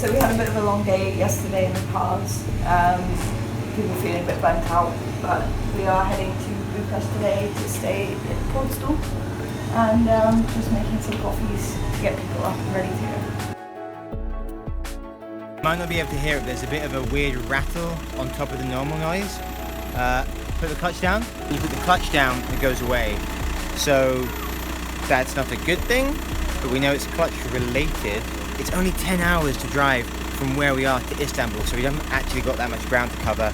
So we had a bit of a long day yesterday in the cars. People feeling a bit burnt out, but we are heading to Bucharest today to stay at the port stall and just making some coffees to get people up and ready to go. Might not be able to hear it, there's a bit of a weird rattle on top of the normal noise. Put the clutch down. When you put the clutch down, it goes away. So that's not a good thing, but we know it's clutch related. It's only 10 hours to drive from where we are to Istanbul, so we haven't actually got that much ground to cover.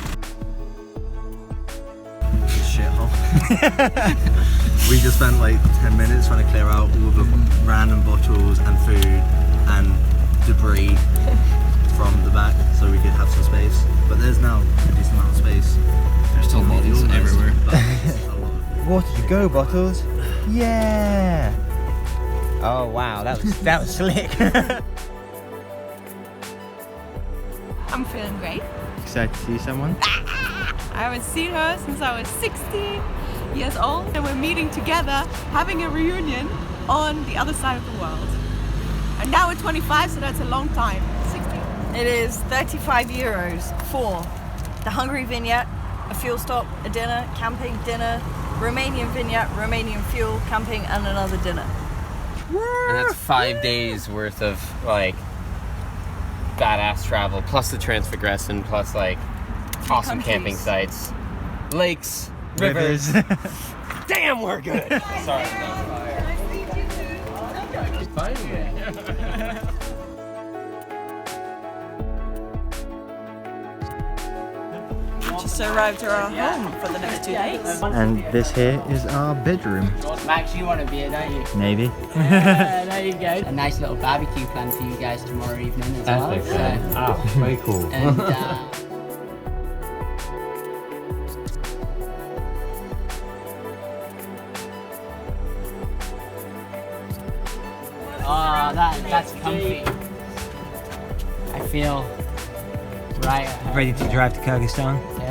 Shithole. We just spent like 10 minutes trying to clear out all the random bottles and food and debris from the back so we could have some space. But there's now a decent amount of space. There's still bottles everywhere. Water to go bottles. Yeah. Oh wow, that was slick. I'm feeling great. Excited to see someone? I haven't seen her since I was 16 years old, and we're meeting together, having a reunion on the other side of the world. And now we're 25, so that's a long time. 16. It is 35 euros for the Hungary vignette, a fuel stop, a dinner, camping, dinner, Romanian vignette, Romanian fuel, camping, and another dinner. And that's 5 days worth of like badass travel, plus the Transfigressin, plus like awesome camping sites, lakes, rivers. Damn, we're good. Sorry. Just arrived at our home for the next 2 days. And this here is our bedroom. Max, you want a beer, don't you? Maybe. There you go. A nice little barbecue planned for you guys tomorrow evening as well. Oh, very cool. And, that's comfy. I feel right at home. Ready to drive to Kyrgyzstan? Yeah.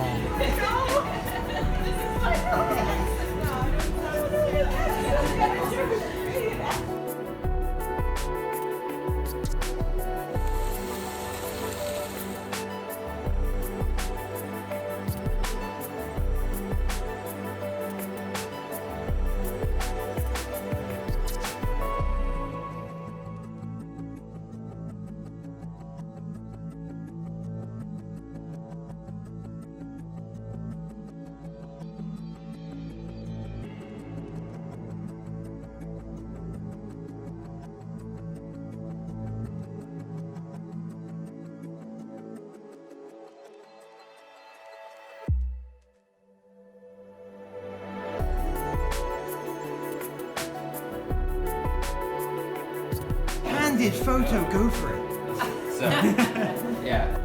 Candid photo, go for it. So, yeah.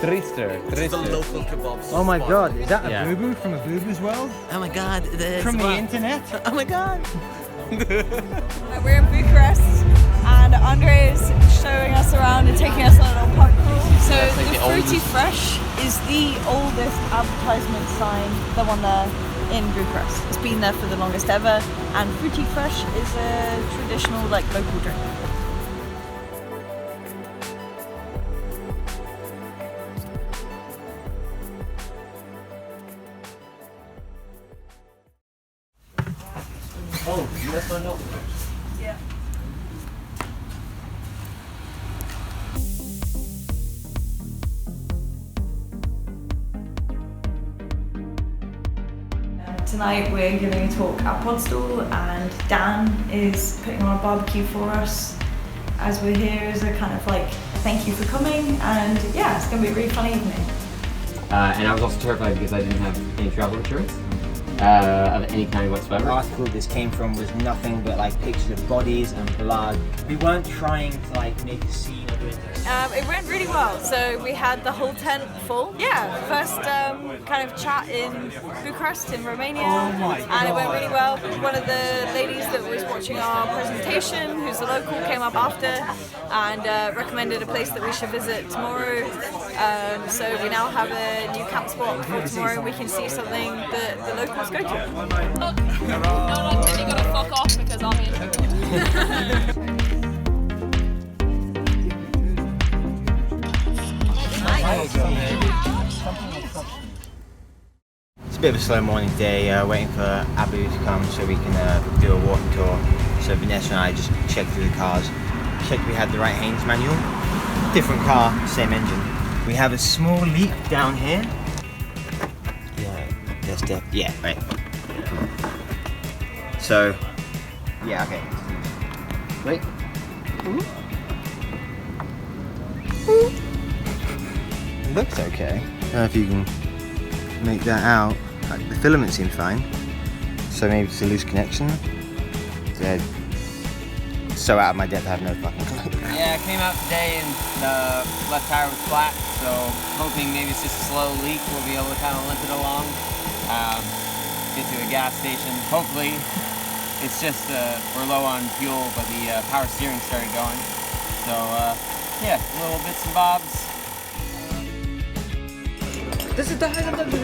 Trister. The local kebab. Oh my god, is that a Yeah. boo-boo from a boo-boo's world? Oh my god. From the internet? Oh my god. We're in Bucharest and Andre is showing us around and taking us on a little pub crawl. So like the the Fruity oldest- Fresh is the oldest advertisement sign, the one there in Bucharest. It's been there for the longest ever, and Fruity Fresh is a traditional like local drink. Oh, that's my note. Yeah. Tonight we're giving a talk at Podstall and Dan is putting on a barbecue for us as we're here as a kind of like thank you for coming, and yeah, it's going to be a really fun evening. And I was also terrified because I didn't have any travel insurance of any kind The whatsoever. article this came from was nothing but like pictures of bodies and blood. We weren't trying to like make a scene or do anything. It went really well. So we had the whole tent full. Yeah, first kind of chat in Bucharest in Romania, and it went really well. One of the ladies that was watching our presentation, who's a local, came up after and recommended a place that we should visit tomorrow. So we now have a new camp spot for tomorrow. We can see something that the locals go to. No, then you gotta fuck off because I'll be in trouble. It's a bit of a slow morning day, waiting for Abu to come so we can do a walking tour. So Vanessa and I just checked through the cars, checked we had the right Haynes manual. Different car, same engine. We have a small leak down here. Yeah, right. So, yeah, okay. Wait. It looks okay. I don't know if you can make that out. The filament seems fine. So maybe it's a loose connection. They're so out of my depth I have no fucking clue. Yeah, it came out today and the left tire was flat, so hoping maybe it's just a slow leak. We'll be able to kind of limp it along. Get to a gas station. Hopefully, it's just we're low on fuel, but the power steering started going. So yeah, little bits and bobs. This is the height of the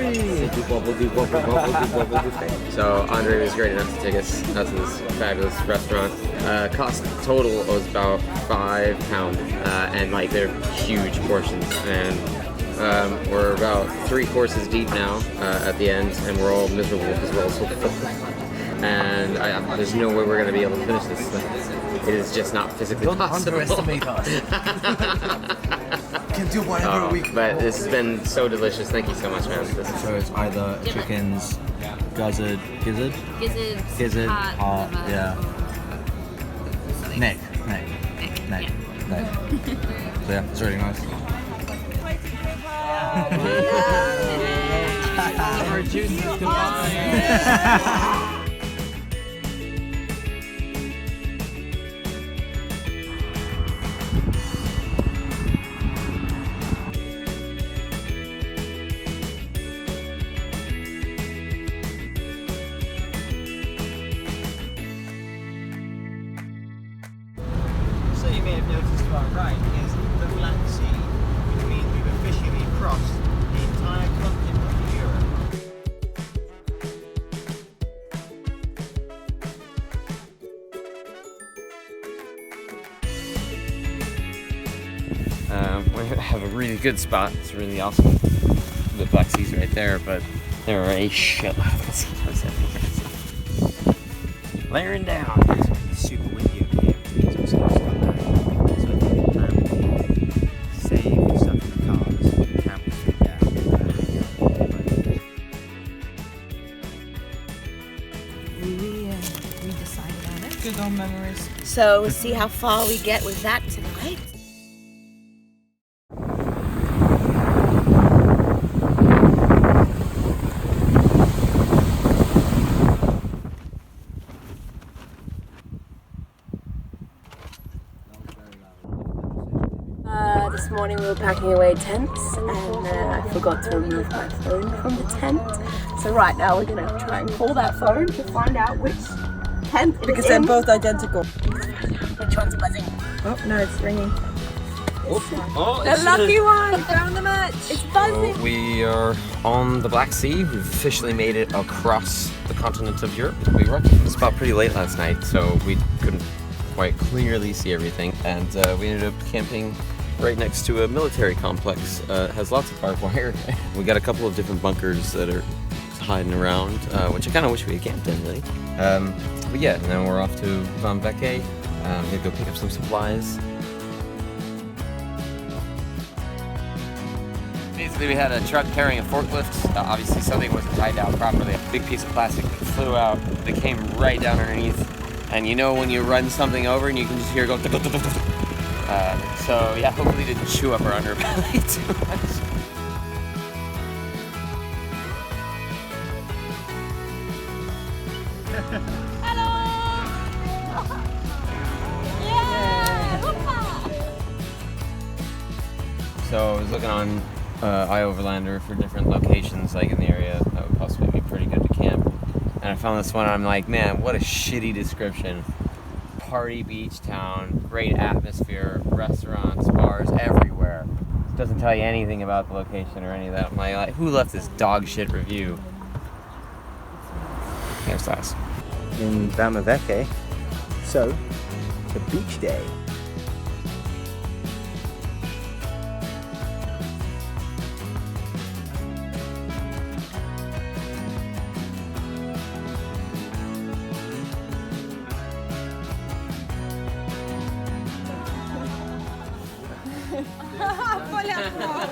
So Andre was great enough to take us out to this fabulous restaurant. Cost total was about £5, and like they're huge portions. And we're about 3 courses deep now at the end, and we're all miserable because we're all so full. And there's no way we're going to be able to finish this. It is just not physically possible. Don't underestimate us. Can do whatever we can. But this has been so delicious. Thank you so much, man. So it's either chickens, gizzard, heart, yeah. Neck. So yeah, it's really nice. So you may have noticed to our right is the Black Sea, which means we've officially crossed the entire continent of Europe. We have a really good spot. It's really awesome. The Black Sea's right there, but there are a shitload of mosquitoes everywhere. Layering down. It's super windy over here. So I think it's time to save stuff in the cars. Camp will sit down. We decided on it. Good old memories. So we'll see how far we get with that tonight. This morning we were packing away tents and I forgot to remove my phone from the tent. So right now we're going to try and call that phone to find out which tent it Because is they're in. both identical. Which one's buzzing? Oh, no, it's ringing. The lucky one! We found the match! It's buzzing! We are on the Black Sea. We've officially made it across the continent of Europe. We were up to the spot pretty late last night, so we couldn't quite clearly see everything. And we ended up camping right next to a military complex. It has lots of barbed wire. We got a couple of different bunkers that are hiding around, which I kind of wish we had camped in, really. But yeah, and then we're off to Vama Veche. Gonna go pick up some supplies. Basically, we had a truck carrying a forklift. Obviously, something wasn't tied down properly. A big piece of plastic that flew out. That came right down underneath. And you know when you run something over and you can just hear it go. So yeah, hopefully it didn't chew up our underbelly too much. So I was looking on iOverlander for different locations like in the area that would possibly be pretty good to camp. And I found this one and I'm like, man, what a shitty description. Party beach town, great atmosphere, restaurants, bars everywhere. Doesn't tell you anything about the location or any of that. I'm like, who left this dog shit review? There's us. In Vama Veche. So, the beach day.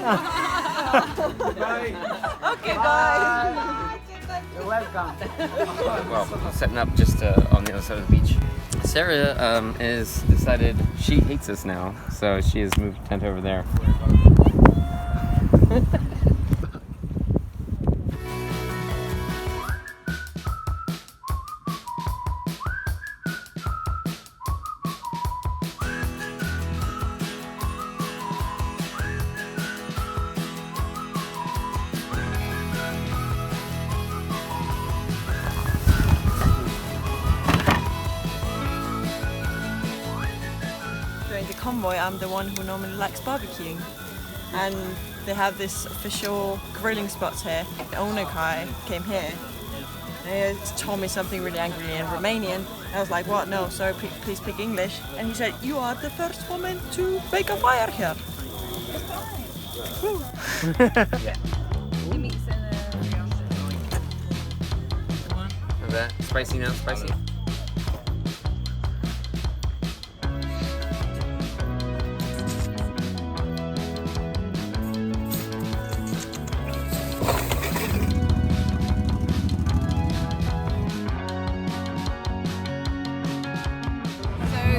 Okay, bye. You're welcome. Well, I'm setting up just on the other side of the beach. Sarah is decided she hates us now, so she has moved tent over there. During the convoy, I'm the one who normally likes barbecuing, and they have this official grilling spots here. The owner guy came here and he told me something really angry in Romanian. I was like, what? No, sorry, please speak English. And he said, you are the first woman to bake a fire here. Is that spicy now? Spicy?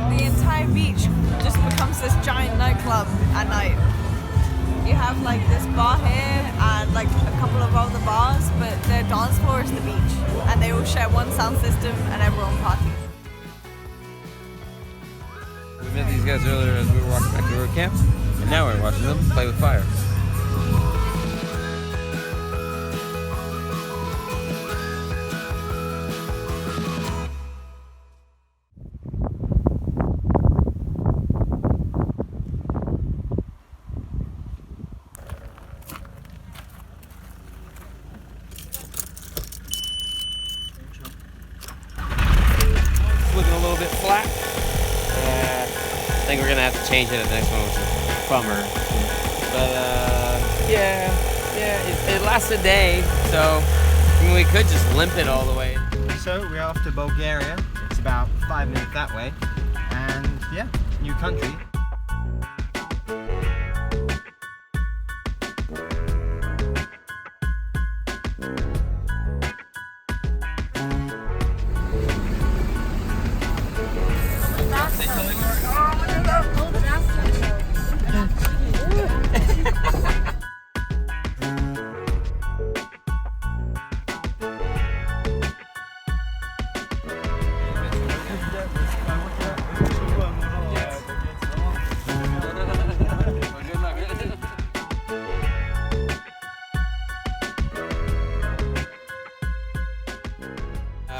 The entire beach just becomes this giant nightclub at night. You have like this bar here and like a couple of other bars, but their dance floor is the beach, and they all share one sound system and everyone parties. We met these guys earlier as we were walking back to our camp, and now we're watching them play with fire. Looking a little bit flat. I think we're gonna have to change it at the next one, which is a bummer. But yeah, it lasts a day, so I mean, we could just limp it all the way. So we're off to Bulgaria. It's about 5 minutes that way, and yeah, new country.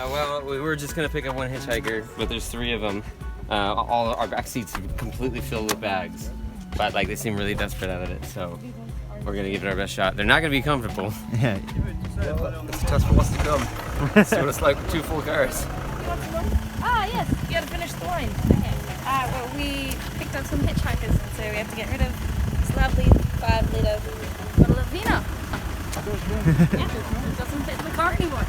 Well, we were just gonna pick up one hitchhiker, but there's 3 of them. All our back seats are completely filled with bags, but like they seem really desperate out of it, so we're gonna give it our best shot. They're not gonna be comfortable. Yeah. It's a test for what's to come. See what it's like with 2 full cars. Ah, yes, you gotta finish the line. Okay. Well, we picked up some hitchhikers, so we have to get rid of this lovely 5-litre bottle of vino. Yeah, it doesn't fit in the car anymore.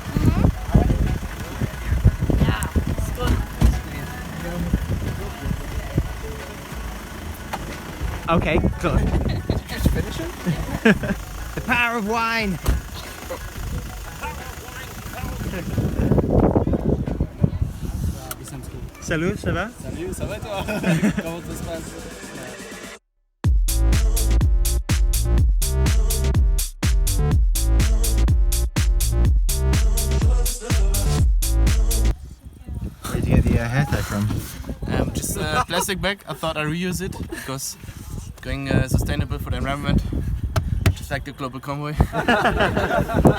Yeah, it's good. Okay, good. Just finish it? The power of wine! Salut, ça va? Salut, ça va toi? Comment ça se passe? Where'd you get the hair tie from? Just a plastic bag. I thought I'd reuse it because going sustainable for the environment, just like the global convoy.